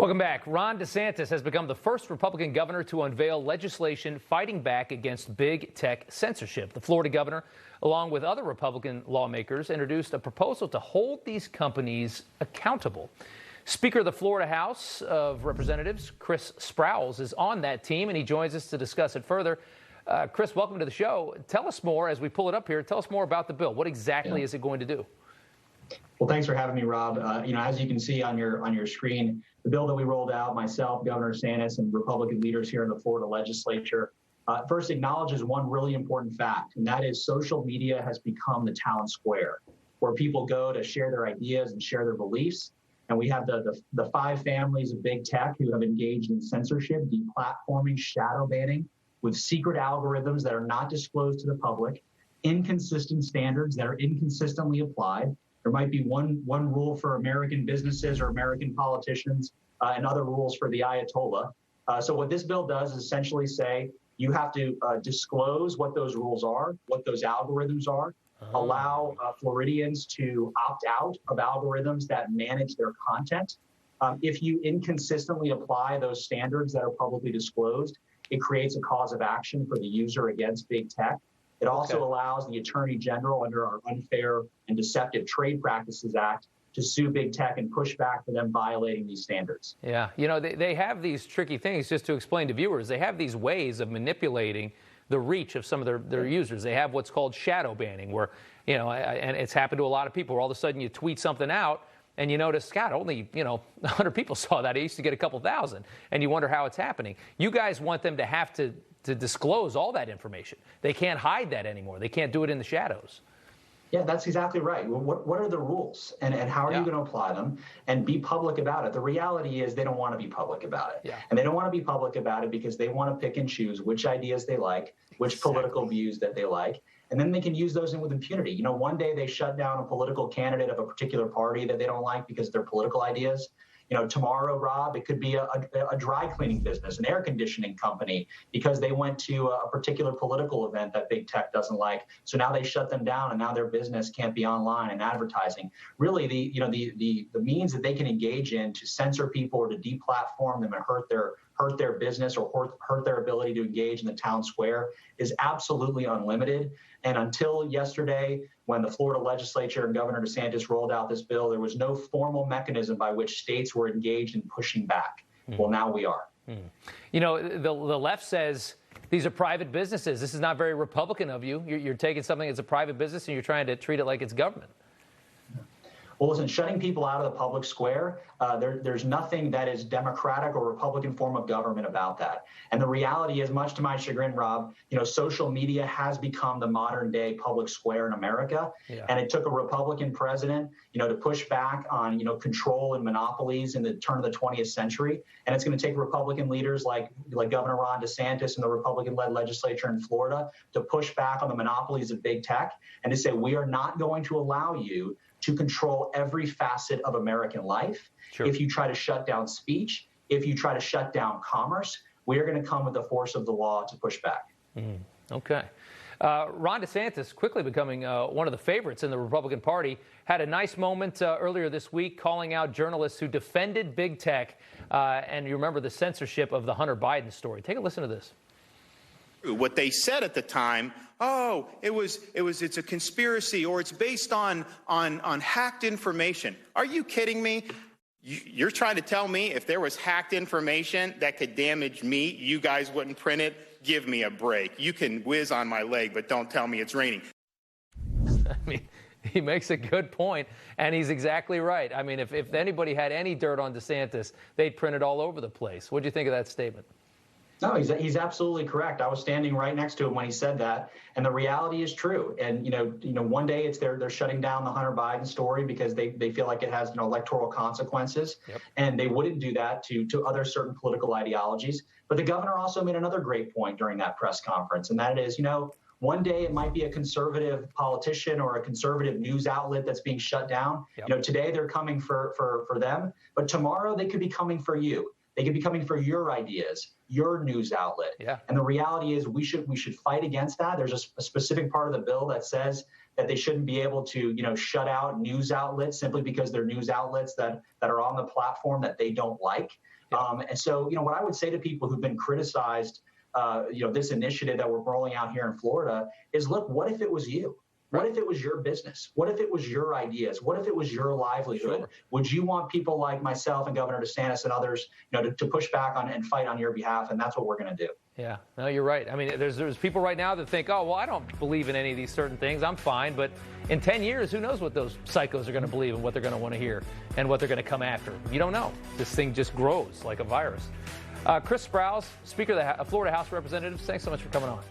Welcome back. Ron DeSantis has become the first Republican governor to unveil legislation fighting back against big tech censorship. The Florida governor, along with other Republican lawmakers, introduced a proposal to hold these companies accountable. Speaker of the Florida House of Representatives, Chris Sprowls, is on that team, and he joins us to discuss it further. Chris, welcome to the show. Tell us more, as we pull it up here, tell us more about the bill. What exactly is it going to do? Well, thanks for having me, Rob. As you can see on your screen, the bill that we rolled out, myself, Governor DeSantis, and Republican leaders here in the Florida legislature, first acknowledges one really important fact, and that is social media has become the town square where people go to share their ideas and share their beliefs. And we have the five families of big tech who have engaged in censorship, deplatforming, shadow banning with secret algorithms that are not disclosed to the public, inconsistent standards that are inconsistently applied. There might be one rule for American businesses or American politicians and other rules for the Ayatollah. So what this bill does is essentially say you have to disclose what those rules are, what those algorithms are, allow Floridians to opt out of algorithms that manage their content. If you inconsistently apply those standards that are publicly disclosed, it creates a cause of action for the user against big tech. It also allows the Attorney General under our Unfair and Deceptive Trade Practices Act to sue big tech and push back for them violating these standards. Yeah, they have these tricky things, just to explain to viewers. They have these ways of manipulating the reach of some of their users. They have what's called shadow banning, where, and it's happened to a lot of people, where all of a sudden you tweet something out and you notice, God, only, 100 people saw that. I used to get a couple thousand. And you wonder how it's happening. You guys want them to have to disclose all that information. They can't hide that anymore. They can't do it in the shadows. Yeah, that's exactly right. Well, what are the rules and how are you going to apply them and be public about it? The reality is they don't want to be public about it. Yeah. And they don't want to be public about it because they want to pick and choose which ideas they like, which political views that they like. And then they can use those with impunity. One day they shut down a political candidate of a particular party that they don't like because of their political ideas. Tomorrow, Rob, it could be a dry cleaning business, an air conditioning company, because they went to a particular political event that big tech doesn't like. So now they shut them down, and now their business can't be online and advertising. Really, the means that they can engage in to censor people or to deplatform them and hurt their business or hurt their ability to engage in the town square is absolutely unlimited. And until yesterday, when the Florida legislature and Governor DeSantis rolled out this bill, there was no formal mechanism by which states were engaged in pushing back. Well, now we are. The left says these are private businesses. This is not very Republican of you. You're taking something that's a private business and you're trying to treat it like it's government. Well, listen, shutting people out of the public square, there's nothing that is Democratic or Republican form of government about that. And the reality is, much to my chagrin, Rob, social media has become the modern day public square in America. Yeah. And it took a Republican president, to push back on, control and monopolies in the turn of the 20th century. And it's going to take Republican leaders like Governor Ron DeSantis and the Republican-led legislature in Florida to push back on the monopolies of big tech and to say, we are not going to allow you to control every facet of American life. Sure. If you try to shut down speech, if you try to shut down commerce, we are going to come with the force of the law to push back. Okay. Ron DeSantis, quickly becoming one of the favorites in the Republican Party, had a nice moment earlier this week calling out journalists who defended big tech. And you remember the censorship of the Hunter Biden story. Take a listen to this. What they said at the time, it's a conspiracy, or it's based on hacked information. Are you kidding me? You're trying to tell me if there was hacked information that could damage me, you guys wouldn't print it? Give me a break. You can whiz on my leg, but don't tell me it's raining. I mean, he makes a good point, and he's exactly right. I mean, if anybody had any dirt on DeSantis, they'd print it all over the place. What do you think of that statement? No, he's absolutely correct. I was standing right next to him when he said that, and the reality is true. And one day they're shutting down the Hunter Biden story because they feel like it has electoral consequences, and they wouldn't do that to other certain political ideologies. But the governor also made another great point during that press conference, and that is, one day it might be a conservative politician or a conservative news outlet that's being shut down. Today they're coming for them, but tomorrow they could be coming for you. They could be coming for your ideas, your news outlet. Yeah. And the reality is we should fight against that. There's a specific part of the bill that says that they shouldn't be able to, shut out news outlets simply because they're news outlets that are on the platform that they don't like. Yeah. And so, what I would say to people who've been criticized, this initiative that we're rolling out here in Florida is, look, what if it was you? What if it was your business? What if it was your ideas? What if it was your livelihood? Sure. Would you want people like myself and Governor DeSantis and others, to push back on and fight on your behalf? And that's what we're going to do. Yeah, no, you're right. I mean, there's people right now that think, oh, well, I don't believe in any of these certain things. I'm fine. But in 10 years, who knows what those psychos are going to believe and what they're going to want to hear and what they're going to come after. You don't know. This thing just grows like a virus. Chris Sprowls, Speaker of the Florida House of Representatives, thanks so much for coming on.